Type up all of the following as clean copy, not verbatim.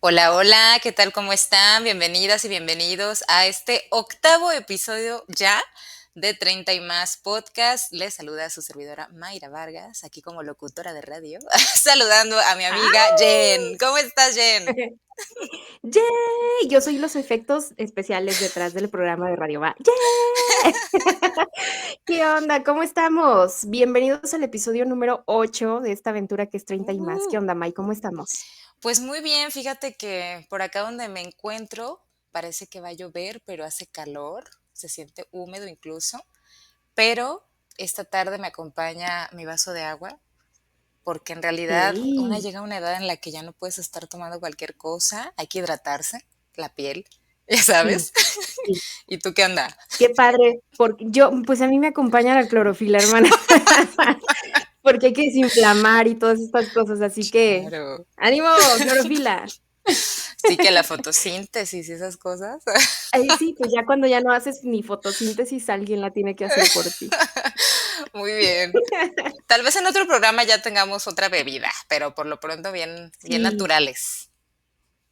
Hola, hola, ¿qué tal? ¿Cómo están? Bienvenidas y bienvenidos a este octavo episodio ya de 30 y más podcast. Les saluda su servidora Mayra Vargas, aquí como locutora de radio, saludando a mi amiga ¡Ah! Jen. ¿Cómo estás, Jen? ¡Yay! Yo soy los efectos especiales detrás del programa de Radio Va. ¡Yay! ¿Qué onda? ¿Cómo estamos? Bienvenidos al episodio número 8 de esta aventura que es 30 y más. ¿Qué Uh, onda, May? ¿Cómo estamos? pues muy bien, fíjate que por acá donde me encuentro parece que va a llover, pero hace calor, se siente húmedo incluso, pero esta tarde me acompaña mi vaso de agua porque en realidad una Okey. llega a una edad en la que ya no puedes estar tomando cualquier cosa, hay que hidratarse, la piel, ya Sí, sabes. sí. ¿Y tú qué onda? Qué padre, porque pues a mí me acompaña la clorofila, hermana, porque hay que desinflamar y todas estas cosas, así que Claro. ánimo, clorofila. Sí, que la fotosíntesis y esas cosas. Ay, sí, pues ya cuando ya no haces ni fotosíntesis, alguien la tiene que hacer por ti. Muy bien. Tal vez en otro programa ya tengamos otra bebida, pero por lo pronto bien Sí, naturales.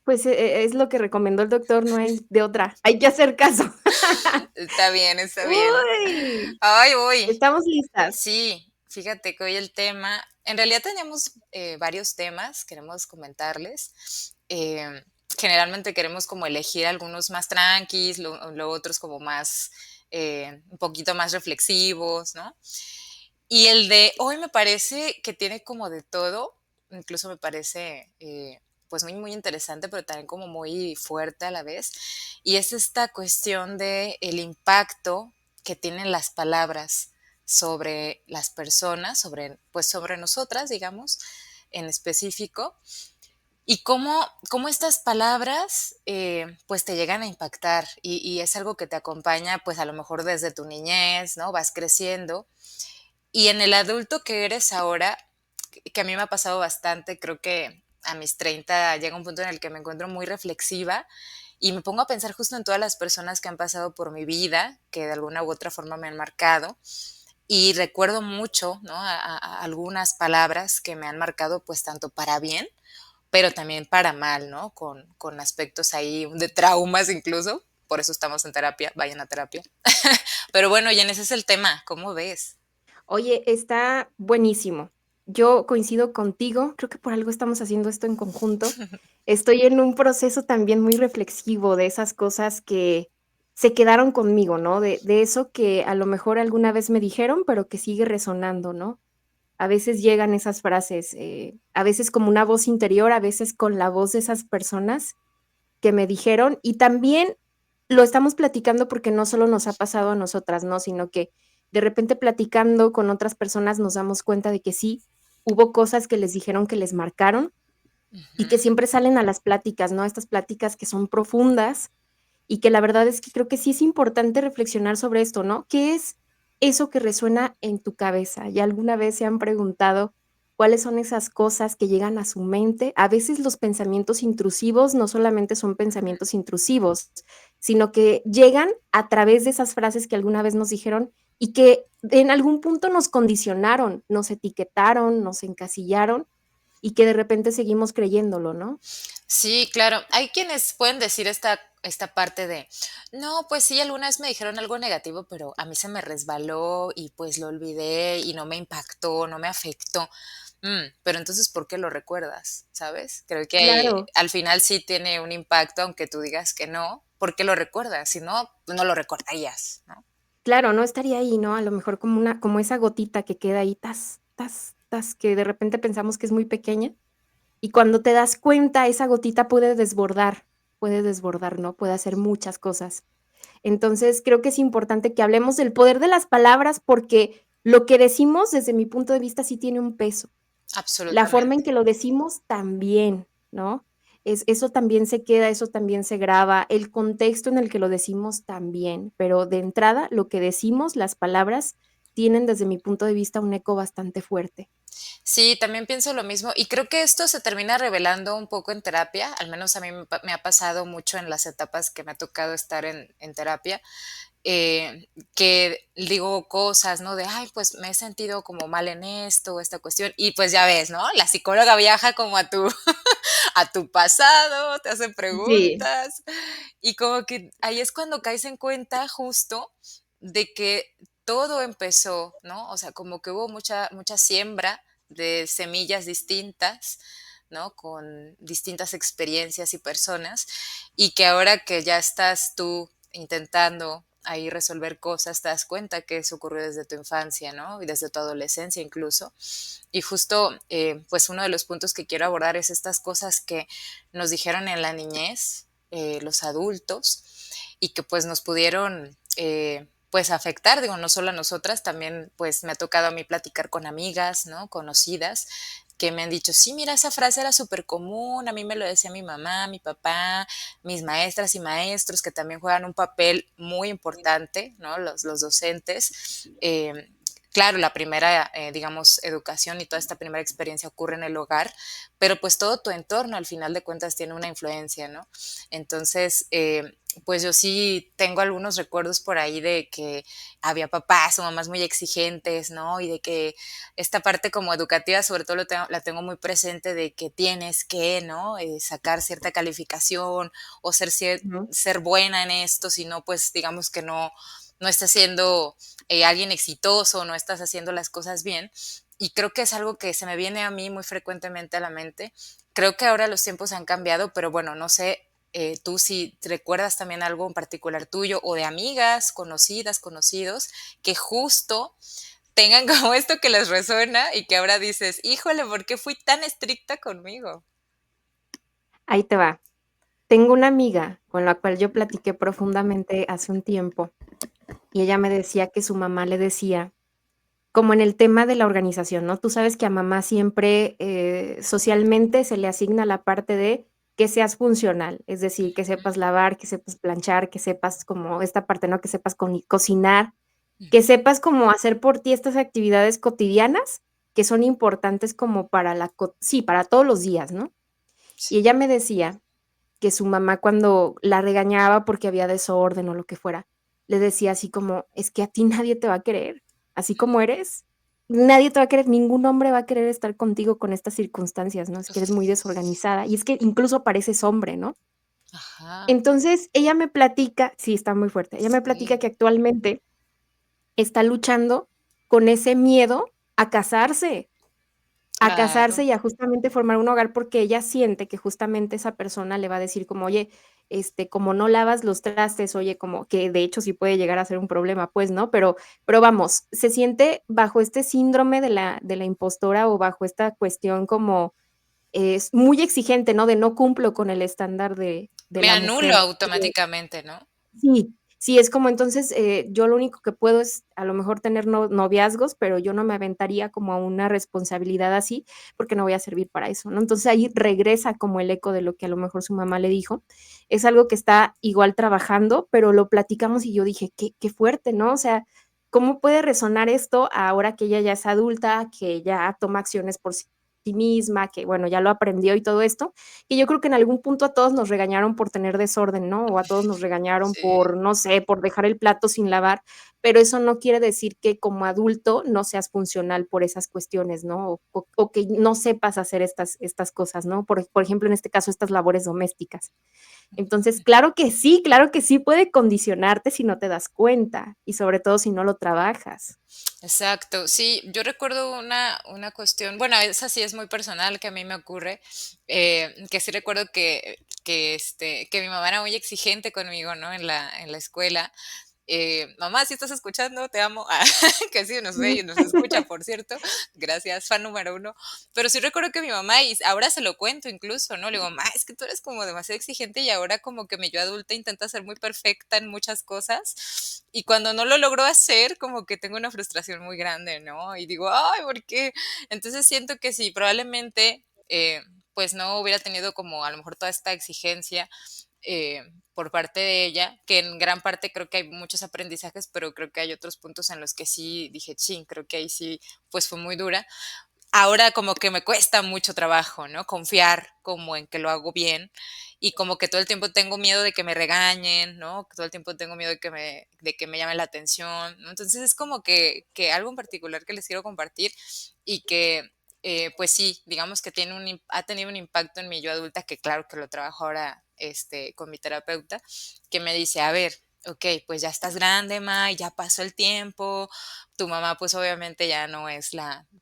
pues, es lo que recomendó el doctor, no hay de otra, hay que hacer caso. Está bien, está bien. Uy, Ay, uy. estamos listas. Sí, fíjate que hoy el tema, en realidad teníamos varios temas, queremos comentarles. Generalmente queremos como elegir algunos más tranquis, lo otros como más, un poquito más reflexivos, ¿no? Y el de hoy me parece que tiene como de todo, incluso me parece pues muy interesante, pero también como muy fuerte a la vez. Y es esta cuestión de el impacto que tienen las palabras sobre las personas, pues sobre nosotras, digamos, en específico, y cómo estas palabras pues te llegan a impactar y es algo que te acompaña pues a lo mejor desde tu niñez, ¿no? Vas creciendo y en el adulto que eres ahora, que a mí me ha pasado bastante, creo que a mis 30 llega un punto en el que me encuentro muy reflexiva y me pongo a pensar justo en todas las personas que han pasado por mi vida, que de alguna u otra forma me han marcado. Y recuerdo mucho, ¿no? A algunas palabras que me han marcado, pues tanto para bien, pero también para mal, ¿no? Con aspectos ahí de traumas incluso. Por eso estamos en terapia, vayan a terapia. Pero bueno, Jen, ese es el tema, ¿cómo ves? Oye, está buenísimo. Yo coincido contigo, creo que por algo estamos haciendo esto en conjunto. Estoy en un proceso también muy reflexivo de esas cosas que se quedaron conmigo, ¿no? De eso que a lo mejor alguna vez me dijeron, pero que sigue resonando, ¿no? A veces llegan esas frases, a veces como una voz interior, a veces con la voz de esas personas que me dijeron, y también lo estamos platicando porque no solo nos ha pasado a nosotras, ¿no? Sino que de repente platicando con otras personas nos damos cuenta de que sí, hubo cosas que les dijeron que les marcaron y que Ujú. siempre salen a las pláticas, ¿no? Estas pláticas que son profundas y que la verdad es que creo que sí es importante reflexionar sobre esto, ¿no? ¿Qué es eso que resuena en tu cabeza? ¿Ya alguna vez se han preguntado cuáles son esas cosas que llegan a su mente? A veces los pensamientos intrusivos no solamente son pensamientos intrusivos, sino que llegan a través de esas frases que alguna vez nos dijeron y que en algún punto nos condicionaron, nos etiquetaron, nos encasillaron y que de repente seguimos creyéndolo, ¿no? Sí, claro. Hay quienes pueden decir esta parte de, no, pues sí, alguna vez me dijeron algo negativo, pero a mí se me resbaló y pues lo olvidé y no me impactó, no me afectó. Pero entonces, ¿por qué lo recuerdas? ¿Sabes? Creo que Claro. al final sí tiene un impacto, aunque tú digas que no. ¿Por qué lo recuerdas? Si no, pues no lo recordarías, ¿no? Claro, no estaría ahí, ¿no? A lo mejor como esa gotita que queda ahí, tas, tas, tas, que de repente pensamos que es muy pequeña, y cuando te das cuenta, esa gotita puede desbordar, ¿no? Puede hacer muchas cosas. Entonces, creo que es importante que hablemos del poder de las palabras, porque lo que decimos, desde mi punto de vista, sí tiene un peso. La forma en Absolutamente. que lo decimos también, ¿no? Eso también se queda, eso también se graba, el contexto en el que lo decimos también, pero de entrada, lo que decimos, las palabras, tienen, desde mi punto de vista, un eco bastante fuerte. Sí, también pienso lo mismo y creo que esto se termina revelando un poco en terapia, al menos a mí me ha pasado mucho en las etapas que me ha tocado estar en terapia, que digo cosas, ¿no? De, ay, pues me he sentido como mal en esto, esta cuestión, y pues ya ves, ¿no? La psicóloga viaja como a tu, a tu pasado, te hace Sí, preguntas, y como que ahí es cuando caes en cuenta justo de que todo empezó, ¿no? O sea, como que hubo mucha siembra de semillas distintas, ¿no? Con distintas experiencias y personas, y que ahora que ya estás tú intentando ahí resolver cosas, te das cuenta que eso ocurrió desde tu infancia, ¿no? Y desde tu adolescencia incluso. Y justo, pues uno de los puntos que quiero abordar es estas cosas que nos dijeron en la niñez, los adultos, y que pues nos pudieron pues afectar, digo, no solo a nosotras, también pues me ha tocado a mí platicar con amigas, ¿no? Conocidas, que me han dicho, sí, mira, esa frase era súper común, a mí me lo decía mi mamá, mi papá, mis maestras y maestros, que también juegan un papel muy importante, ¿no? Los docentes. Claro, la primera, digamos, educación y toda esta primera experiencia ocurre en el hogar, pero pues todo tu entorno al final de cuentas tiene una influencia, ¿no? Entonces, pues yo sí tengo algunos recuerdos por ahí de que había papás o mamás muy exigentes, ¿no? Y de que esta parte como educativa, sobre todo la tengo muy presente de que tienes que, ¿no? Sacar cierta calificación o ujú. ser buena en esto, si no, pues digamos que no estás siendo alguien exitoso, no estás haciendo las cosas bien. Y creo que es algo que se me viene a mí muy frecuentemente a la mente. Creo que ahora los tiempos han cambiado, pero bueno, no sé tú si recuerdas también algo en particular tuyo o de amigas, conocidas, conocidos, que justo tengan como esto que les resuena y que ahora dices, híjole, ¿por qué fui tan estricta conmigo? Ahí te va. Tengo una amiga con la cual yo platiqué profundamente hace un tiempo, y ella me decía que su mamá le decía, como en el tema de la organización, ¿no? Tú sabes que a mamá siempre, socialmente se le asigna la parte de que seas funcional, es decir, que sepas lavar, que sepas planchar, que sepas como esta parte, ¿no? Que sepas cocinar, que sepas cómo hacer por ti estas actividades cotidianas que son importantes como para sí, para todos los días, ¿no? Y Sí. ella me decía que su mamá cuando la regañaba porque había desorden o lo que fuera, le decía así como: "Es que a ti nadie te va a querer, así como eres, nadie te va a querer, ningún hombre va a querer estar contigo con estas circunstancias, ¿no? Es que eres muy desorganizada, y es que incluso pareces hombre", ¿no? Ajá, Entonces, ella me platica sí, está muy fuerte, ella me platica sí, que actualmente está luchando con ese miedo a casarse. A casarse claro. y a justamente formar un hogar, porque ella siente que justamente esa persona le va a decir como: "Oye, como no lavas los trastes", oye, como que de hecho sí puede llegar a ser un problema, pues, ¿no? Pero vamos, se siente bajo este síndrome de la impostora o bajo esta cuestión como, es muy exigente, ¿no? De no cumplo con el estándar de Me la anulo mujer. automáticamente, ¿no? Sí, sí, es como entonces, yo lo único que puedo es, a lo mejor, tener noviazgos, pero yo no me aventaría como a una responsabilidad así, porque no voy a servir para eso, ¿no? Entonces, ahí regresa como el eco de lo que a lo mejor su mamá le dijo. Es algo que está igual trabajando, pero lo platicamos y yo dije: "Qué fuerte", ¿no? O sea, ¿cómo puede resonar esto ahora que ella ya es adulta, que ya toma acciones por sí misma, que, bueno, ya lo aprendió y todo esto? Y yo creo que en algún punto a todos nos regañaron por tener desorden, ¿no? O a todos nos regañaron Sí, por, no sé, por dejar el plato sin lavar, pero eso no quiere decir que como adulto no seas funcional por esas cuestiones, ¿no? O que no sepas hacer estas cosas, ¿no? Por ejemplo, en este caso, estas labores domésticas. Entonces, claro que sí puede condicionarte si no te das cuenta y sobre todo si no lo trabajas. exacto. Sí, yo recuerdo una cuestión, bueno, esa sí es muy personal que a mí me ocurre, que sí recuerdo que mi mamá era muy exigente conmigo, ¿no? En la escuela. Mamá, si estás escuchando, te amo. Que sí nos ve y nos escucha, por cierto. Gracias, fan número uno. Pero sí recuerdo que mi mamá, y ahora se lo cuento incluso, ¿no? Le digo, mamá, es que tú eres como demasiado exigente y ahora como que me yo adulta intenta ser muy perfecta en muchas cosas. Y cuando no lo logro hacer, como que tengo una frustración muy grande, ¿no? Y digo, ay, ¿por qué? Entonces siento que sí, probablemente, pues no hubiera tenido como a lo mejor toda esta exigencia por parte de ella, que en gran parte creo que hay muchos aprendizajes, pero creo que hay otros puntos en los que sí dije, chin, creo que ahí sí, pues fue muy dura. Ahora como que me cuesta mucho trabajo, ¿no? Confiar como en que lo hago bien y como que todo el tiempo tengo miedo de que me regañen, ¿no? Que todo el tiempo tengo miedo de que me llamen la atención, ¿no? Entonces es como que algo en particular que les quiero compartir y que pues sí, digamos que ha tenido un impacto en mi yo adulta, que claro que lo trabajo ahora con mi terapeuta, que me dice, a ver, ok, pues ya estás grande, Ma, y ya pasó el tiempo, tu mamá pues obviamente ya no es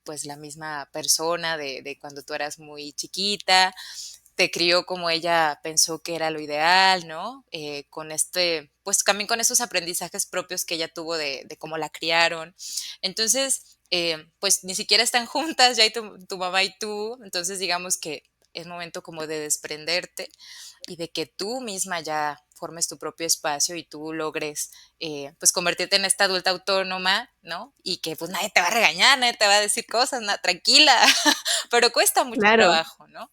pues la misma persona de cuando tú eras muy chiquita, te crió como ella pensó que era lo ideal, ¿no? Con pues también con esos aprendizajes propios que ella tuvo de cómo la criaron. Entonces, pues ni siquiera están juntas, ya hay tu mamá y tú, entonces digamos que es momento como de desprenderte y de que tú misma ya formes tu propio espacio y tú logres pues convertirte en esta adulta autónoma, ¿no? Y que pues nadie te va a regañar, nadie te va a decir cosas, tranquila, pero cuesta mucho Claro. trabajo, ¿no?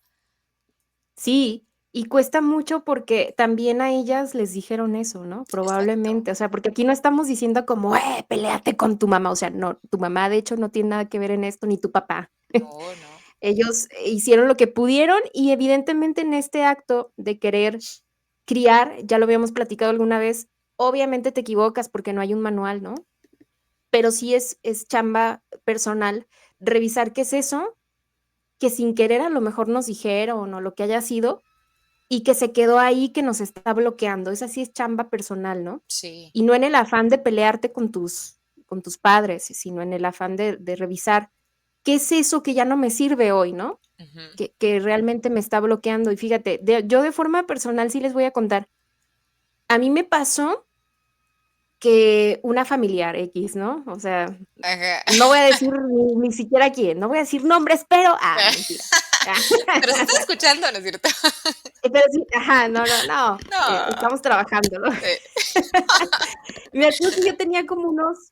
Sí, y cuesta mucho porque también a ellas les dijeron eso, ¿no? Exacto. Probablemente, o sea, porque aquí no estamos diciendo como, péleate con tu mamá, o sea, no, tu mamá de hecho no tiene nada que ver en esto, ni tu papá. No, no. Ellos hicieron lo que pudieron y evidentemente en este acto de querer criar, ya lo habíamos platicado alguna vez, obviamente te equivocas porque no hay un manual, ¿no? Pero sí es chamba personal revisar qué es eso que sin querer a lo mejor nos dijeron o lo que haya sido, y que se quedó ahí, que nos está bloqueando. Esa sí es chamba personal, ¿no? Sí. Y no en el afán de pelearte con tus padres, sino en el afán de revisar qué es eso que ya no me sirve hoy, ¿no? Ujú. Que realmente me está bloqueando. Y fíjate, yo de forma personal sí les voy a contar. A mí me pasó que una familiar X, ¿no? O sea, Ajá. no voy a decir ni siquiera quién, no voy a decir nombres, pero, mentira. Pero si estás escuchando, ¿no es cierto? Pero sí, ajá, no, no, no, No. estamos trabajándolo. Eh, Me acuerdo que yo tenía como unos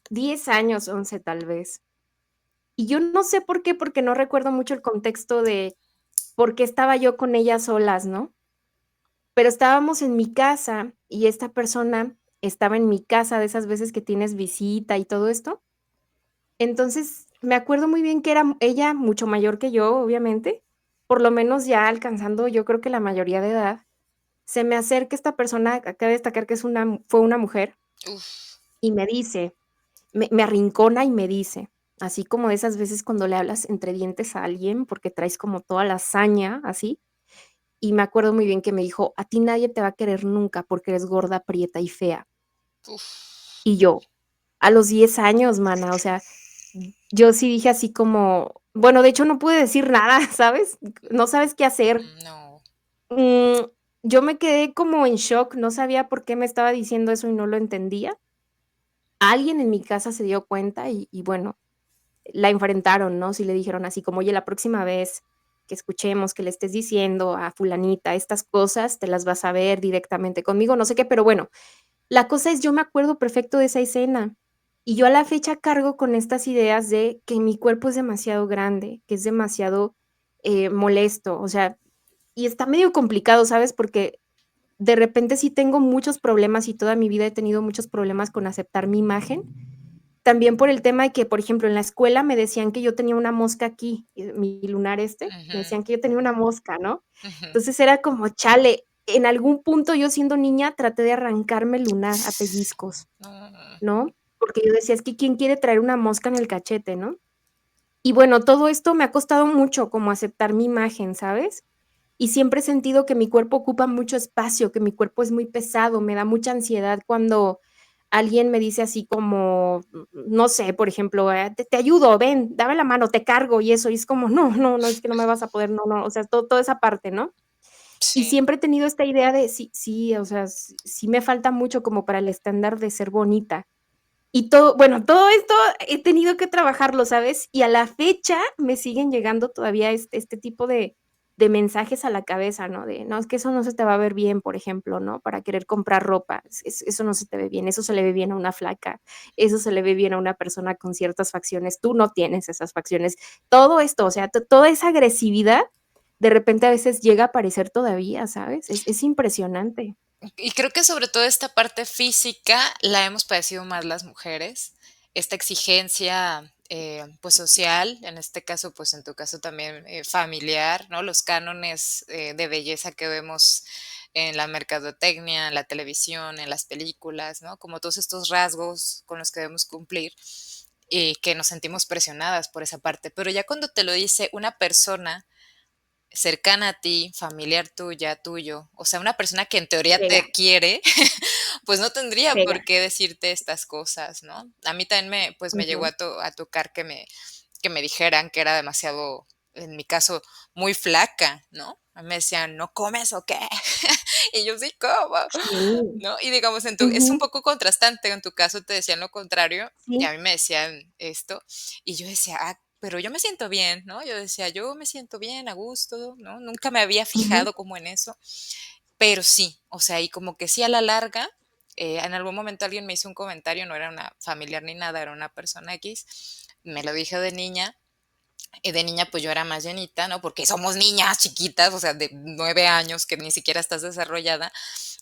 10 años, 11 tal vez. Y yo no sé por qué, porque no recuerdo mucho el contexto de por qué estaba yo con ellas solas, ¿no? Pero estábamos en mi casa y esta persona estaba en mi casa de esas veces que tienes visita y todo esto. Entonces, me acuerdo muy bien que era ella mucho mayor que yo, obviamente, por lo menos ya alcanzando, yo creo que la mayoría de edad. Se me acerca esta persona, cabe destacar que fue una mujer, uf. y me dice, me arrincona y me dice, así como de esas veces cuando le hablas entre dientes a alguien, porque traes como toda la saña, así, y me acuerdo muy bien que me dijo: "A ti nadie te va a querer nunca porque eres gorda, prieta y fea". Uf. Y yo, a los 10 años, mana, o sea, yo sí dije así como, bueno, de hecho, no pude decir nada, ¿sabes? No sabes qué hacer. No. Mm, yo me quedé como en shock, no sabía por qué me estaba diciendo eso y no lo entendía. Alguien en mi casa se dio cuenta y bueno, la enfrentaron, ¿no? Sí le dijeron así como: "Oye, la próxima vez que escuchemos que le estés diciendo a fulanita estas cosas, te las vas a ver directamente conmigo", no sé qué, pero bueno, la cosa es, yo me acuerdo perfecto de esa escena, y yo a la fecha cargo con estas ideas de que mi cuerpo es demasiado grande, que es demasiado, molesto, o sea, y está medio complicado, ¿sabes? Porque de repente sí tengo muchos problemas, y toda mi vida he tenido muchos problemas con aceptar mi imagen. También por el tema de que, por ejemplo, en la escuela me decían que yo tenía una mosca aquí, mi lunar me Ujú, decían que yo tenía una mosca, ¿no? ujú. Entonces era como, chale, en algún punto yo siendo niña traté de arrancarme el lunar a pellizcos, No. ¿no? Porque yo decía: "Es que quién quiere traer una mosca en el cachete", ¿no? Y bueno, todo esto me ha costado mucho como aceptar mi imagen, ¿sabes? Y siempre he sentido que mi cuerpo ocupa mucho espacio, que mi cuerpo es muy pesado, me da mucha ansiedad cuando alguien me dice así como, no sé, por ejemplo, te ayudo, ven, dame la mano, te cargo y eso, y es como, no, no, no, es que no me vas a poder, no, no, o sea, toda esa parte, ¿no? Y Sí. siempre he tenido esta idea de sí, sí, o sea, sí me falta mucho como para el estándar de ser bonita. Y todo, bueno, todo esto he tenido que trabajarlo, ¿sabes? Y a la fecha me siguen llegando todavía este tipo de mensajes a la cabeza, ¿no? De: "No, es que eso no se te va a ver bien", por ejemplo, ¿no? Para querer comprar ropa, eso no se te ve bien, eso se le ve bien a una flaca, eso se le ve bien a una persona con ciertas facciones, tú no tienes esas facciones. Todo esto, o sea, toda esa agresividad, de repente a veces llega a aparecer todavía, ¿sabes? Es impresionante. Y creo que sobre todo esta parte física la hemos padecido más las mujeres, esta exigencia, pues, social, en este caso, pues, en tu caso también, familiar, ¿no? Los cánones, de belleza que vemos en la mercadotecnia, en la televisión, en las películas, ¿no? Como todos estos rasgos con los que debemos cumplir. que nos sentimos presionadas por esa parte. Pero ya cuando te lo dice una persona cercana a ti, familiar tuya, tuyo, o sea, una persona que en teoría Pega, te quiere, pues no tendría pega. por qué decirte estas cosas, ¿no? A mí también pues me llegó Ujú, a tocar que me dijeran que era demasiado, en mi caso, muy flaca, ¿no? Me decían, ¿no comes o qué? Y yo sí como, sí, ¿no? Y digamos, es un ujú, poco contrastante, en tu caso te decían lo contrario y sí, a mí me decían esto y yo decía, ah, pero yo me siento bien, ¿no? Yo decía, yo me siento bien, a gusto, ¿no? Nunca me había ujú, fijado como en eso, pero sí, o sea, y como que sí a la larga, en algún momento alguien me hizo un comentario, no era una familiar ni nada, era una persona X, me lo dije de niña, y de niña pues yo era más llenita, ¿no? Porque somos niñas chiquitas, o sea, de 9 años que ni siquiera estás desarrollada,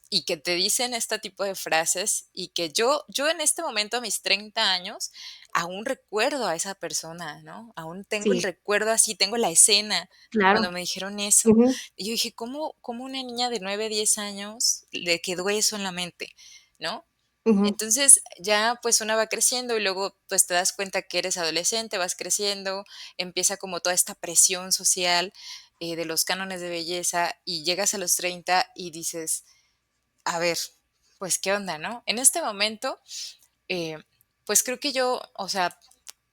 y que te dicen este tipo de frases y que yo en este momento, a mis 30 años, aún recuerdo a esa persona, ¿no? Aún tengo el sí, recuerdo así, tengo la escena cuando claro. me dijeron eso. Ujú, Y yo dije, ¿cómo una niña de 9 10 años le quedó eso en la mente, ¿no? ujú, Entonces ya pues una va creciendo y luego pues te das cuenta que eres adolescente, vas creciendo, empieza como toda esta presión social de los cánones de belleza y llegas a los 30 y dices, a ver, pues, ¿qué onda, no? En este momento, eh, pues, creo que yo, o sea,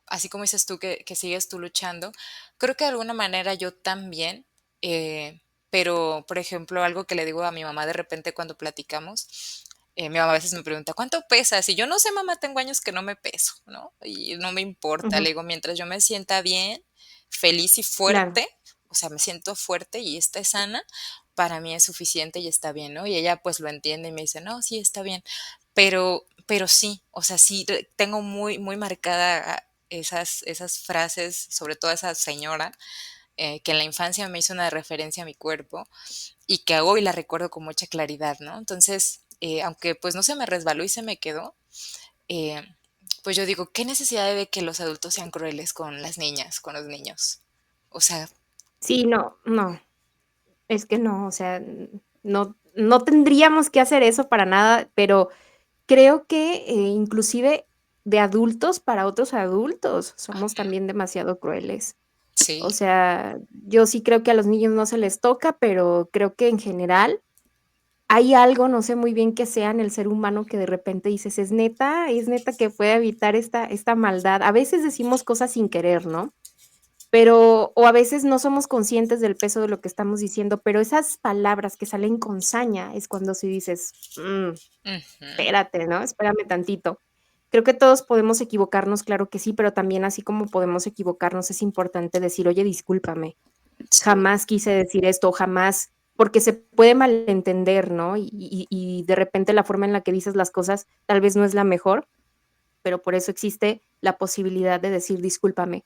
así como dices tú que sigues tú luchando, creo que de alguna manera yo también, pero, por ejemplo, algo que le digo a mi mamá de repente cuando platicamos, mi mamá a veces me pregunta: "¿Cuánto pesas?". Y yo: "No sé, mamá, tengo años que no me peso", ¿no? Y no me importa, le ujú, digo: "Mientras yo me sienta bien, feliz y claro. fuerte, o sea, me siento fuerte y esté sana, para mí es suficiente y está bien", ¿no? Y ella, pues, lo entiende y me dice: "No, sí, está bien". Pero sí, o sea, sí tengo muy marcada esas frases, sobre todo esa señora, que en la infancia me hizo una referencia a mi cuerpo y que hoy la recuerdo con mucha claridad, ¿no? Entonces, aunque, pues, no se me resbaló y se me quedó, eh, pues, yo digo, ¿qué necesidad hay de que los adultos sean crueles con las niñas, con los niños? O sea, Sí, no, no, es que no, o sea, no tendríamos que hacer eso para nada, pero creo que, inclusive de adultos para otros adultos, somos también demasiado crueles. O sí, sea, yo sí creo que a los niños no se les toca, pero creo que en general hay algo, no sé muy bien qué sea en el ser humano que de repente dices: es neta que puede evitar esta maldad". A veces decimos cosas sin querer, ¿no? Pero o a veces no somos conscientes del peso de lo que estamos diciendo, pero esas palabras que salen con saña es cuando sí dices: ujú, espérate, ¿no? Espérame tantito". Creo que todos podemos equivocarnos, claro que sí, pero también así como podemos equivocarnos, es importante decir: "Oye, discúlpame, sí, jamás quise decir esto, jamás", porque se puede malentender, ¿no? Y de repente la forma en la que dices las cosas tal vez no es la mejor, pero por eso existe la posibilidad de decir: "Discúlpame,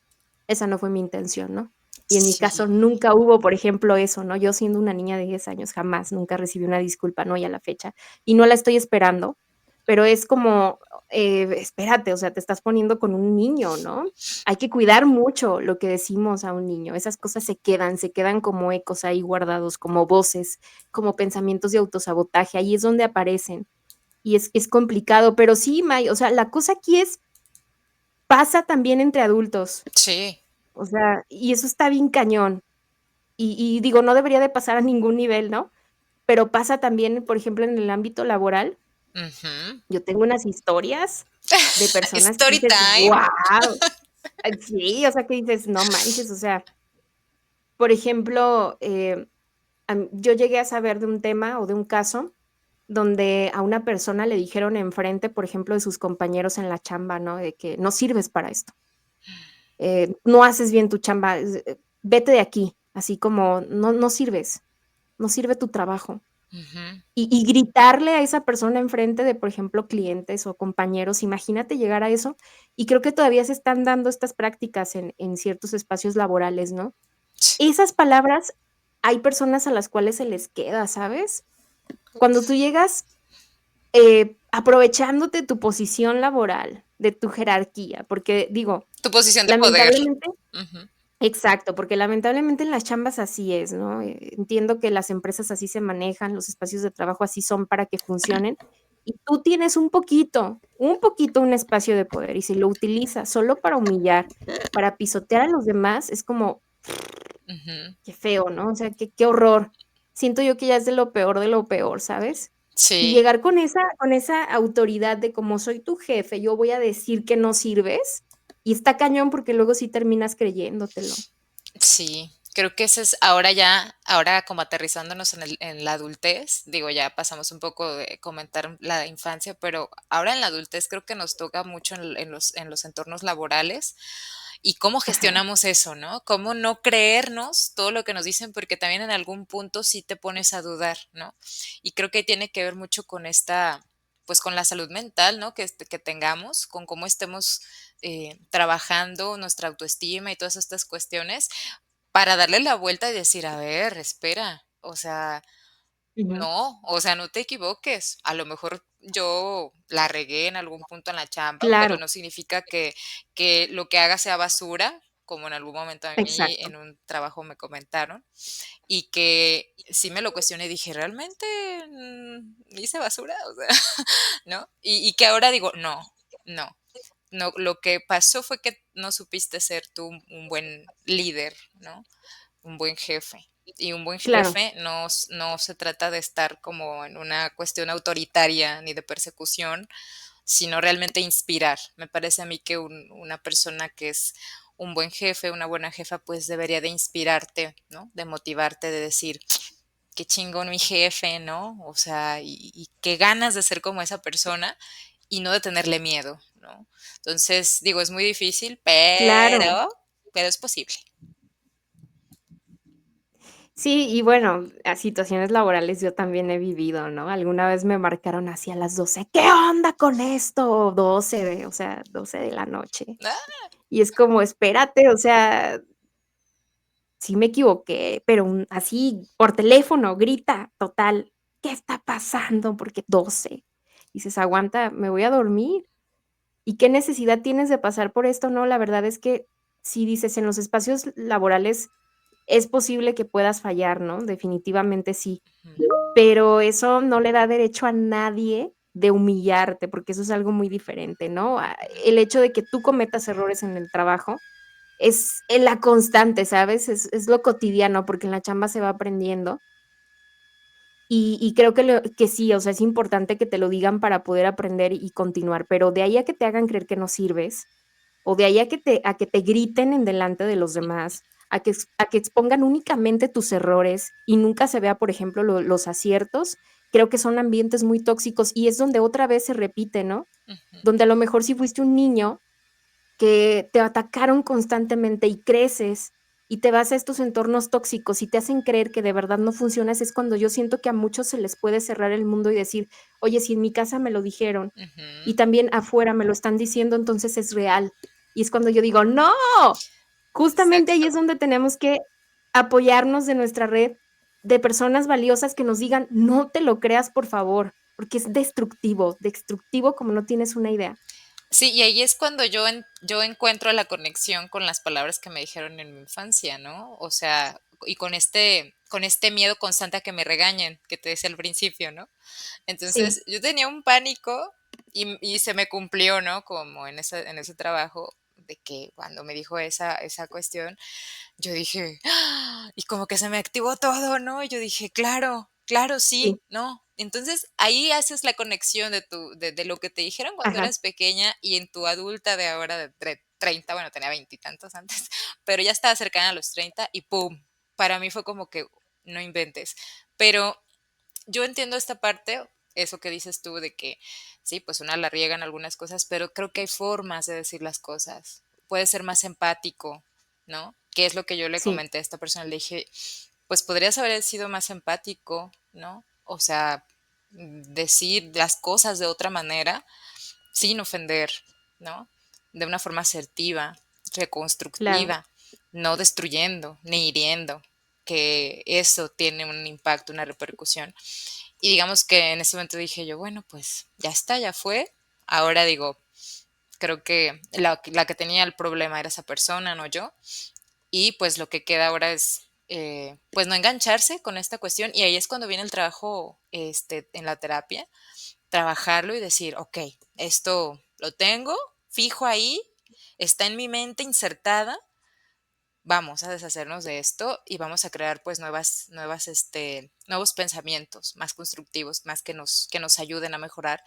esa no fue mi intención", ¿no? Y en mi caso sí, nunca hubo, por ejemplo, eso, ¿no? Yo siendo una niña de 10 años, jamás, nunca recibí una disculpa, ¿no? Y a la fecha, y no la estoy esperando, pero es como, espérate, o sea, te estás poniendo con un niño, ¿no? Hay que cuidar mucho lo que decimos a un niño, esas cosas se quedan como ecos ahí guardados, como voces, como pensamientos de autosabotaje, ahí es donde aparecen. Y es complicado, pero sí, May, o sea, la cosa aquí es pasa también entre adultos, sí, o sea, y eso está bien cañón. Y digo, no debería de pasar a ningún nivel, ¿no? Pero pasa también, por ejemplo, en el ámbito laboral. ujú. Yo tengo unas historias de personas que Story dices: time. "Guau". Sí, o sea, que dices: "No manches", o sea, por ejemplo, yo llegué a saber de un tema o de un caso donde a una persona le dijeron enfrente, por ejemplo, de sus compañeros en la chamba, ¿no? De que: "No sirves para esto, no haces bien tu chamba, vete de aquí", así como: "No sirves, no sirve tu trabajo". Ujú. Y gritarle a esa persona enfrente de, por ejemplo, clientes o compañeros, imagínate llegar a eso. Y creo que todavía se están dando estas prácticas en ciertos espacios laborales, ¿no? Sí. Esas palabras hay personas a las cuales se les queda, ¿sabes? Cuando tú llegas, aprovechándote tu posición laboral, de tu jerarquía, porque digo, Tu posición de poder. lamentablemente Ujú. exacto, porque lamentablemente en las chambas así es, ¿no? Entiendo que las empresas así se manejan, los espacios de trabajo así son para que funcionen, y tú tienes un espacio de poder, y si lo utilizas solo para humillar, para pisotear a los demás, es como, Ujú. qué feo, ¿no? O sea, qué horror. Siento yo que ya es de lo peor, ¿sabes? Y Sí, llegar con esa autoridad de como soy tu jefe, yo voy a decir que no sirves, y está cañón porque luego sí terminas creyéndotelo. sí. Creo que ese es ahora ya, ahora como aterrizándonos en la adultez, digo, ya pasamos un poco de comentar la infancia, pero ahora en la adultez creo que nos toca mucho en los entornos laborales y cómo Ajá, gestionamos eso, ¿no? Cómo no creernos todo lo que nos dicen, porque también en algún punto sí te pones a dudar, ¿no? Y creo que tiene que ver mucho con esta, pues con la salud mental, ¿no? Que tengamos, con cómo estemos trabajando nuestra autoestima y todas estas cuestiones para darle la vuelta y decir, a ver, espera, o sea, ujú. no, o sea, no te equivoques. A lo mejor yo la regué en algún punto en la chamba, pero Claro, no significa que lo que haga sea basura, como en algún momento a mí exacto. en un trabajo me comentaron, y que sí me lo cuestioné y dije, ¿realmente hice basura? O sea, ¿no? Y que ahora digo, no, no. No, lo que pasó fue que no supiste ser tú un buen líder, ¿no? Un buen jefe. Y un buen Claro, jefe no se trata de estar como en una cuestión autoritaria ni de persecución, sino realmente inspirar. Me parece a mí que una persona que es un buen jefe, una buena jefa, pues debería de inspirarte, ¿no? De motivarte, de decir, qué chingón mi jefe, ¿no? O sea, y qué ganas de ser como esa persona y no de tenerle miedo, ¿no? Entonces, digo, es muy difícil, claro. pero es posible. Sí, y bueno, a situaciones laborales yo también he vivido, ¿no? Alguna vez me marcaron así a las 12, ¿qué onda con esto? 12 o sea, 12 de la noche. Ah, Y es como, espérate, o sea, sí me equivoqué, pero así por teléfono, grita, total, ¿qué está pasando? Porque 12. Dices, aguanta, me voy a dormir. ¿Y qué necesidad tienes de pasar por esto? No, la verdad es que si dices en los espacios laborales es posible que puedas fallar, ¿no? Definitivamente sí. ujú, Pero eso no le da derecho a nadie de humillarte, porque eso es algo muy diferente, ¿no? El hecho de que tú cometas errores en el trabajo es en la constante, ¿sabes? Es lo cotidiano, porque en la chamba se va aprendiendo. Y creo que sí, o sea, es importante que te lo digan para poder aprender y continuar, pero de ahí a que te hagan creer que no sirves, o de ahí a que te griten en delante de los demás, a que expongan únicamente tus errores y nunca se vea, por ejemplo, los aciertos, creo que son ambientes muy tóxicos y es donde otra vez se repite, ¿no? ujú, Donde a lo mejor si fuiste un niño que te atacaron constantemente y creces y te vas a estos entornos tóxicos y te hacen creer que de verdad no funcionas, es cuando yo siento que a muchos se les puede cerrar el mundo y decir, oye, si en mi casa me lo dijeron ujú. y también afuera me lo están diciendo, entonces es real. Y es cuando yo digo, no, justamente ahí Exacto. es donde tenemos que apoyarnos de nuestra red de personas valiosas que nos digan, no te lo creas, por favor, porque es destructivo como no tienes una idea. Sí, y ahí es cuando yo encuentro la conexión con las palabras que me dijeron en mi infancia, ¿no? O sea, y con este miedo constante a que me regañen, que te decía al principio, ¿no? Sí, Entonces, yo tenía un pánico y se me cumplió, ¿no? Como en ese trabajo, de que cuando me dijo esa cuestión, yo dije, ¡ah! Y como que se me activó todo, ¿no? Y yo dije, claro, claro, sí, sí, ¿no? Entonces ahí haces la conexión de lo que te dijeron cuando ajá, eras pequeña y en tu adulta de ahora de 30, bueno, tenía veintitantos antes, pero ya estaba cercana a los 30 y ¡pum! Para mí fue como que no inventes. Pero yo entiendo esta parte, eso que dices tú de que sí, pues una la riega en algunas cosas, pero creo que hay formas de decir las cosas. Puedes ser más empático, ¿no? Que es lo que yo le sí, comenté a esta persona. Le dije, pues podrías haber sido más empático, ¿no? O sea, decir las cosas de otra manera sin ofender, ¿no? De una forma asertiva, claro, reconstructiva, no destruyendo ni hiriendo, que eso tiene un impacto, una repercusión. Y digamos que en ese momento dije yo, bueno, pues ya está, ya fue. Ahora digo, creo que la que tenía el problema era esa persona, no yo. Y pues lo que queda ahora es, pues no engancharse con esta cuestión. Y ahí es cuando viene el trabajo en la terapia, trabajarlo y decir, ok, esto lo tengo fijo ahí, está en mi mente insertada, vamos a deshacernos de esto y vamos a crear pues nuevos pensamientos más constructivos, más que nos ayuden a mejorar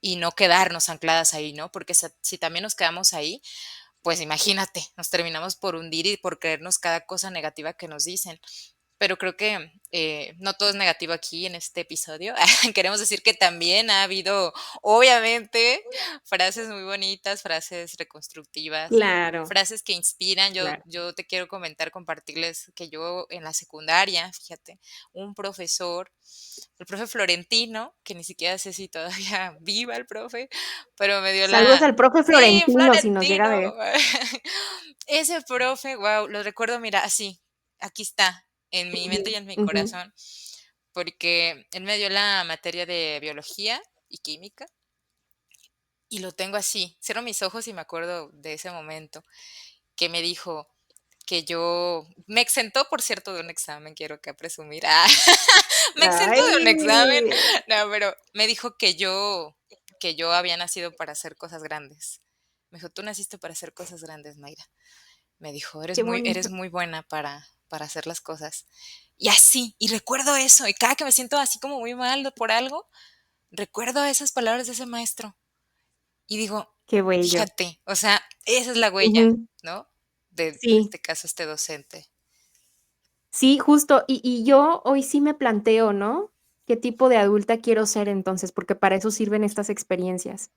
y no quedarnos ancladas ahí, ¿no? Porque si también nos quedamos ahí, pues imagínate, nos terminamos por hundir y por creernos cada cosa negativa que nos dicen. Pero creo que no todo es negativo aquí en este episodio. Queremos decir que también ha habido, obviamente, frases muy bonitas, frases reconstructivas, Claro, frases que inspiran. claro. Yo te quiero comentar, compartirles que yo en la secundaria, fíjate, un profesor, el profe Florentino, que ni siquiera sé si todavía viva el profe, pero me dio Saludos la... al profe Sí, Florentino, si nos llega a Florentino. ver. Ese profe, wow, lo recuerdo, mira, así, aquí está, en mi mente y Ujú, en mi ujú. corazón, porque él me dio la materia de biología y química y lo tengo así. Cierro mis ojos y me acuerdo de ese momento que me dijo que yo me exentó, por cierto, de un examen, quiero que presumir. Me exentó de un examen. Ay, No, pero me dijo que yo había nacido para hacer cosas grandes. Me dijo, tú naciste para hacer cosas grandes, Mayra. Me dijo, qué eres bonito. muy buena para hacer las cosas. Y así, y recuerdo eso, y cada que me siento así como muy mal por algo, recuerdo esas palabras de ese maestro. Y digo, Qué bello. fíjate, o sea, esa es la huella, Ujú. ¿no? De Sí, este caso, este docente. sí, justo. Y yo hoy sí me planteo, ¿no? ¿Qué tipo de adulta quiero ser entonces? Porque para eso sirven estas experiencias.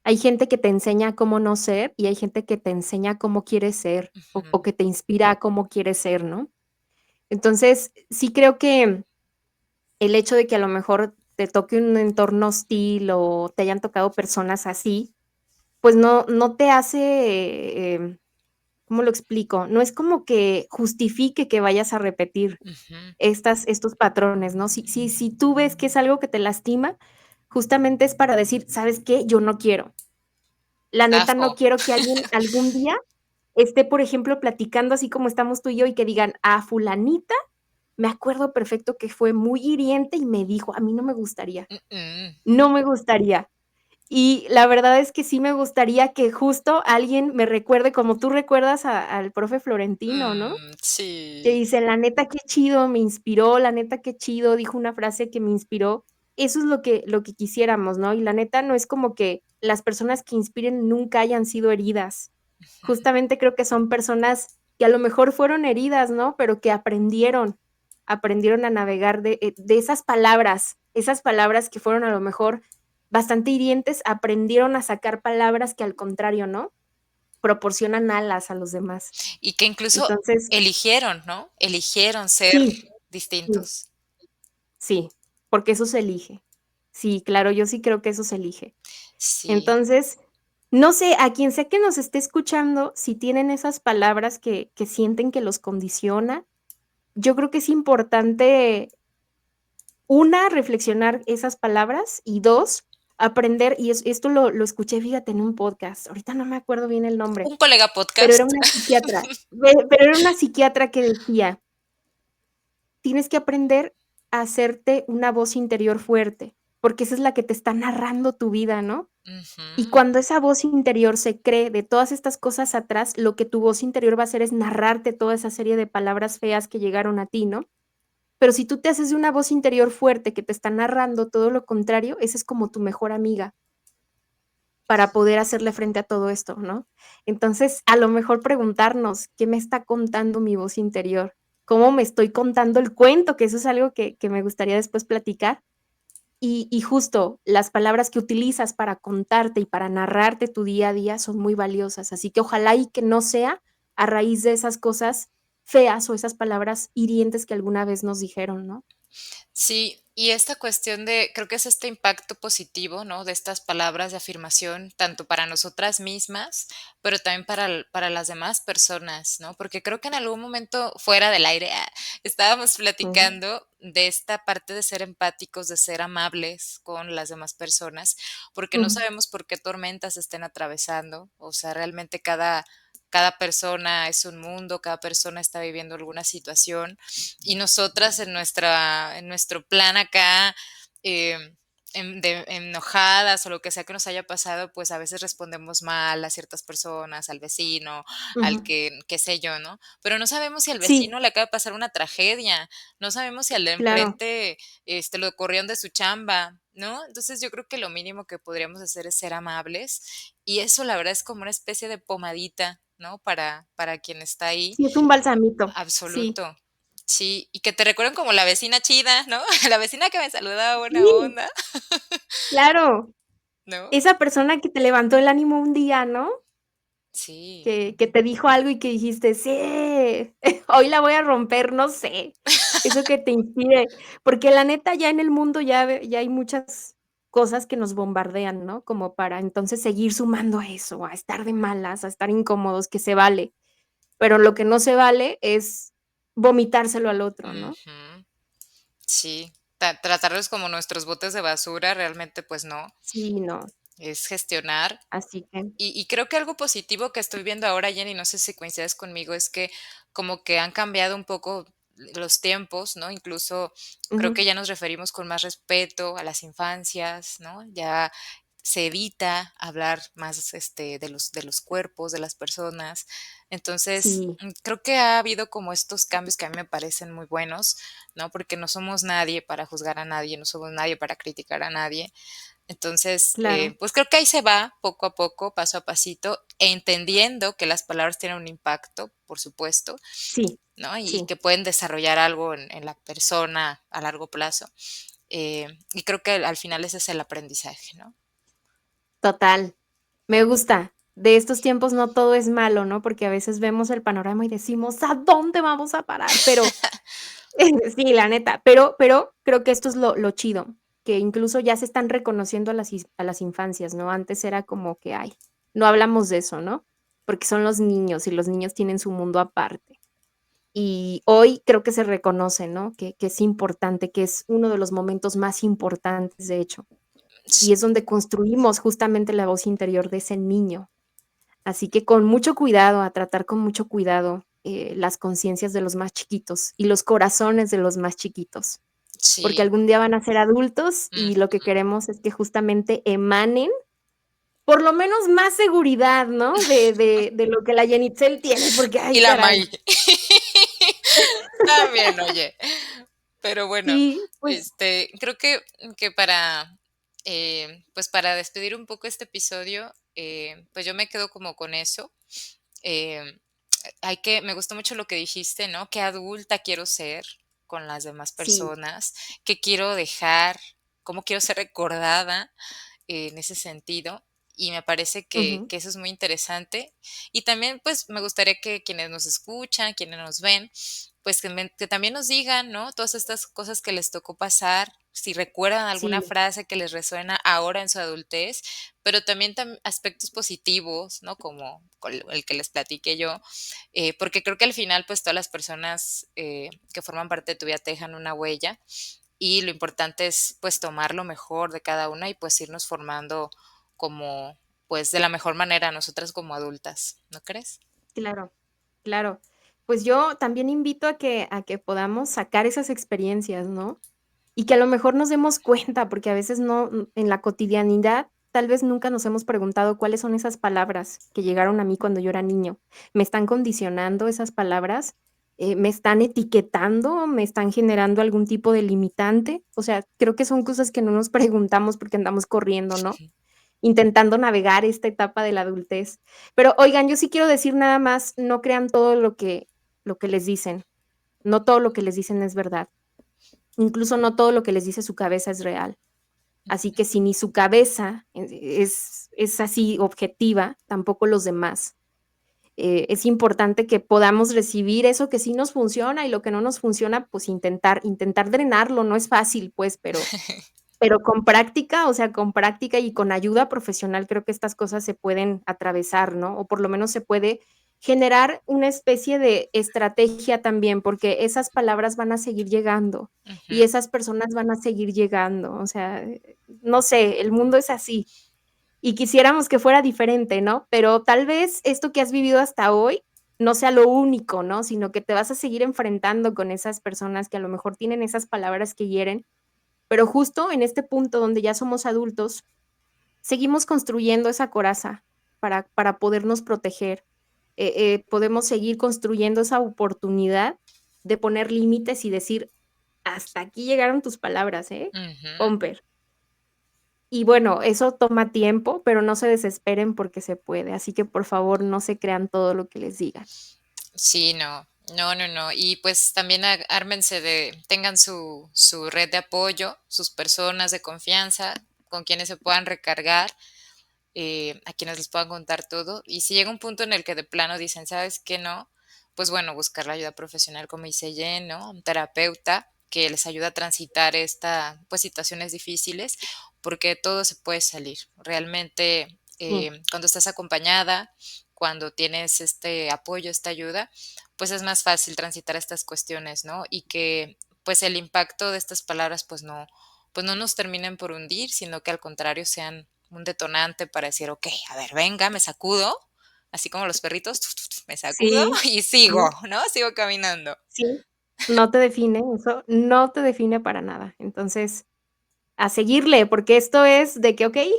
Hay gente que te enseña cómo no ser y hay gente que te enseña cómo quieres ser o Ujú, que te inspira a cómo quieres ser, ¿no? Entonces, sí creo que el hecho de que a lo mejor te toque un entorno hostil o te hayan tocado personas así, pues no te hace, ¿cómo lo explico? No es como que justifique que vayas a repetir ujú, estos patrones, ¿no? Si tú ves que es algo que te lastima, justamente es para decir: "¿Sabes qué? Yo no quiero. La neta, zafo. no quiero que alguien algún día esté, por ejemplo, platicando así como estamos tú y yo, y que digan: "A fulanita, me acuerdo perfecto que fue muy hiriente y me dijo", a mí no me gustaría, Mm, mm, no me gustaría. Y la verdad es que sí me gustaría que justo alguien me recuerde como tú recuerdas al profe Florentino, ¿no? Que sí. dice: "La neta, qué chido, me inspiró, la neta, qué chido, dijo una frase que me inspiró". Eso es lo que quisiéramos, ¿no? Y la neta, no es como que las personas que inspiren nunca hayan sido heridas. Justamente creo que son personas que a lo mejor fueron heridas, ¿no? Pero que aprendieron a navegar de esas palabras que fueron a lo mejor bastante hirientes, aprendieron a sacar palabras que al contrario, ¿no? Proporcionan alas a los demás. Y que incluso Entonces, eligieron, ¿no? Eligieron ser sí, sí. distintos. Sí, porque eso se elige. Sí, claro, yo sí creo que eso se elige. Sí. Entonces, no sé, a quien sea que nos esté escuchando, si tienen esas palabras que sienten que los condiciona, yo creo que es importante, una, reflexionar esas palabras y 2, aprender, y esto lo escuché, fíjate, en un podcast, ahorita no me acuerdo bien el nombre, Un colega pero era podcast. una psiquiatra, pero era una psiquiatra que decía: "Tienes que aprender a hacerte una voz interior fuerte, porque esa es la que te está narrando tu vida", ¿no? Y Ujú. cuando esa voz interior se cree de todas estas cosas atrás, lo que tu voz interior va a hacer es narrarte toda esa serie de palabras feas que llegaron a ti, ¿no? Pero si tú te haces de una voz interior fuerte que te está narrando todo lo contrario, esa es como tu mejor amiga para poder hacerle frente a todo esto, ¿no? Entonces, a lo mejor preguntarnos, ¿qué me está contando mi voz interior? ¿Cómo me estoy contando el cuento? Que eso es algo que me gustaría después platicar. Y justo las palabras que utilizas para contarte y para narrarte tu día a día son muy valiosas. Así que ojalá y que no sea a raíz de esas cosas feas o esas palabras hirientes que alguna vez nos dijeron, ¿no? Sí, y esta cuestión de, creo que es este impacto positivo, ¿no? De estas palabras de afirmación, tanto para nosotras mismas, pero también para las demás personas, ¿no? Porque creo que en algún momento fuera del aire estábamos Ujú, platicando de esta parte de ser empáticos, de ser amables con las demás personas, porque no ujú, sabemos por qué tormentas estén atravesando, o sea, realmente cada persona es un mundo, cada persona está viviendo alguna situación y nosotras en nuestro plan acá, enojadas o lo que sea que nos haya pasado, pues a veces respondemos mal a ciertas personas, al vecino, al Ujú. que, qué sé yo, ¿no? Pero no sabemos si al Sí, vecino le acaba de pasar una tragedia, no sabemos si al de claro. enfrente, lo corrieron de su chamba, ¿no? Entonces yo creo que lo mínimo que podríamos hacer es ser amables y eso la verdad es como una especie de pomadita, ¿no? Para quien está ahí. Sí, es un balsamito. Sí, Absoluto. Sí, y que te recuerden como la vecina chida, ¿no? La vecina que me saludaba buena sí, onda, claro. ¿no? Esa persona que te levantó el ánimo un día, ¿no? Sí, Que te dijo algo y que dijiste: "Sí, hoy la voy a romper", no sé, eso que te inspire, porque la neta ya en el mundo ya hay muchas cosas que nos bombardean, ¿no? Como para entonces seguir sumando a eso, a estar de malas, a estar incómodos, que se vale, pero lo que no se vale es vomitárselo al otro, ¿no? ujú, sí. Tratarlos como nuestros botes de basura, realmente, pues no, Sí, no, es gestionar. así que Y creo que algo positivo que estoy viendo ahora, Jenny, no sé si coincides conmigo, es que como que han cambiado un poco los tiempos, ¿no? Incluso creo ujú, que ya nos referimos con más respeto a las infancias, ¿no? Ya se evita hablar más de los cuerpos de las personas. Entonces, sí, creo que ha habido como estos cambios que a mí me parecen muy buenos, ¿no? Porque no somos nadie para juzgar a nadie, no somos nadie para criticar a nadie. Entonces, claro, pues creo que ahí se va poco a poco, paso a pasito, entendiendo que las palabras tienen un impacto, por supuesto, sí, ¿no? Y sí, que pueden desarrollar algo en la persona a largo plazo. Y creo que al final ese es el aprendizaje, ¿no? total. Me gusta. De estos tiempos no todo es malo, ¿no? Porque a veces vemos el panorama y decimos: "¿A dónde vamos a parar?". Pero sí, la neta, pero creo que esto es lo chido, que incluso ya se están reconociendo a las infancias, ¿no? Antes era como que: "Ay, no hablamos de eso", ¿no? Porque son los niños y los niños tienen su mundo aparte. Y hoy creo que se reconoce, ¿no? Que es importante, que es uno de los momentos más importantes, de hecho, y es donde construimos justamente la voz interior de ese niño. Así que con mucho cuidado, a tratar con mucho cuidado, las conciencias de los más chiquitos y los corazones de los más chiquitos, porque Sí, algún día van a ser adultos mm, y lo que queremos es que justamente emanen, por lo menos más seguridad, ¿no? De lo que la Yenitzel tiene, porque, y ay, la caray. May. También, oye. Pero bueno, Sí, pues creo que pues para despedir un poco este episodio, pues yo me quedo como con eso. Em, me gustó mucho lo que dijiste, ¿no? Qué adulta quiero ser con las demás sí, personas, qué quiero dejar, cómo quiero ser recordada en ese sentido. Y me parece ujú, que eso es muy interesante. Y también, pues, me gustaría que quienes nos escuchan, quienes nos ven, pues que también nos digan, ¿no? Todas estas cosas que les tocó pasar, si recuerdan alguna sí, frase que les resuena ahora en su adultez, pero también aspectos positivos, ¿no? Como el que les platiqué yo, porque creo que al final, pues todas las personas que forman parte de tu vida te dejan una huella y lo importante es pues tomar lo mejor de cada una y pues irnos formando como pues de la mejor manera nosotras como adultas, ¿no crees? claro, claro. Pues yo también invito a que podamos sacar esas experiencias, ¿no? Y que a lo mejor nos demos cuenta, porque a veces no, en la cotidianidad, tal vez nunca nos hemos preguntado cuáles son esas palabras que llegaron a mí cuando yo era niño. ¿Me están condicionando esas palabras? ¿Me están etiquetando? ¿Me están generando algún tipo de limitante? O sea, creo que son cosas que no nos preguntamos porque andamos corriendo, ¿no? Intentando navegar esta etapa de la adultez. Pero oigan, yo sí quiero decir nada más, no crean todo lo que les dicen. No todo lo que les dicen es verdad. Incluso no todo lo que les dice su cabeza es real. Así que si ni su cabeza es así objetiva, tampoco los demás. Es importante que podamos recibir eso que sí nos funciona y lo que no nos funciona, pues intentar drenarlo. No es fácil, pues, pero con práctica, o sea, con práctica y con ayuda profesional, creo que estas cosas se pueden atravesar, ¿no? O por lo menos se puede generar una especie de estrategia también, porque esas palabras van a seguir llegando Ujú. y esas personas van a seguir llegando. O sea, no sé, el mundo es así y quisiéramos que fuera diferente, ¿no? Pero tal vez esto que has vivido hasta hoy no sea lo único, ¿no? Sino que te vas a seguir enfrentando con esas personas que a lo mejor tienen esas palabras que hieren Pero justo en este punto donde ya somos adultos, seguimos construyendo esa coraza para podernos proteger. Podemos seguir construyendo esa oportunidad de poner límites y decir: "Hasta aquí llegaron tus palabras, ¿eh? Ujú. Pomper". Y bueno, eso toma tiempo, pero no se desesperen porque se puede. Así que, por favor, no se crean todo lo que les digan. Sí, no, no, no, no. Y pues también ármense tengan su red de apoyo, sus personas de confianza con quienes se puedan recargar, a quienes les puedan contar todo. Y si llega un punto en el que de plano dicen, ¿sabes qué no? Pues bueno, buscar la ayuda profesional, como dice Jen, ¿no? Un terapeuta que les ayude a transitar pues, situaciones difíciles, porque todo se puede salir. Realmente, Sí, cuando estás acompañada, cuando tienes este apoyo, esta ayuda, pues es más fácil transitar estas cuestiones, ¿no? Y que pues el impacto de estas palabras pues no nos terminen por hundir, sino que al contrario sean un detonante para decir, ok, a ver, venga, me sacudo, así como los perritos, me sacudo sí, y sigo, sí, ¿no? Sigo caminando. sí. No te define, eso no te define para nada. Entonces, a seguirle, porque esto es de que, okey,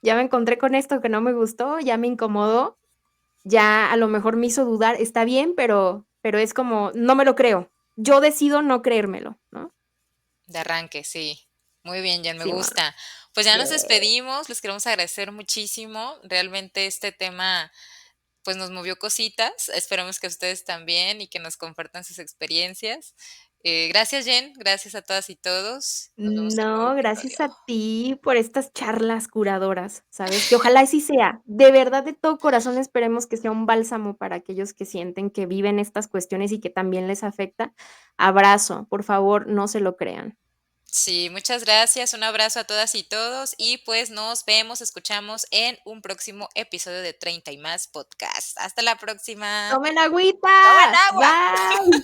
ya me encontré con esto que no me gustó, ya me incomodó, ya a lo mejor me hizo dudar, está bien, pero es como, no me lo creo. Yo decido no creérmelo, ¿no? De arranque, sí. Muy bien, Jen, me Sí, ma gusta. Pues ya nos Yay. despedimos, les queremos agradecer muchísimo. Realmente este tema pues nos movió cositas. Esperemos que ustedes también y que nos compartan sus experiencias. Gracias, Jen. Gracias a todas y todos. Nos vemos en un nuevo No, episodio. gracias a ti por estas charlas curadoras, ¿sabes? Que ojalá así sea. De verdad, de todo corazón, esperemos que sea un bálsamo para aquellos que sienten que viven estas cuestiones y que también les afecta. Abrazo, por favor, no se lo crean. Sí, muchas gracias. Un abrazo a todas y todos y pues nos vemos, escuchamos en un próximo episodio de 30 y más podcast. Hasta la próxima. ¡Tomen agüita! ¡Tomen agua! Bye.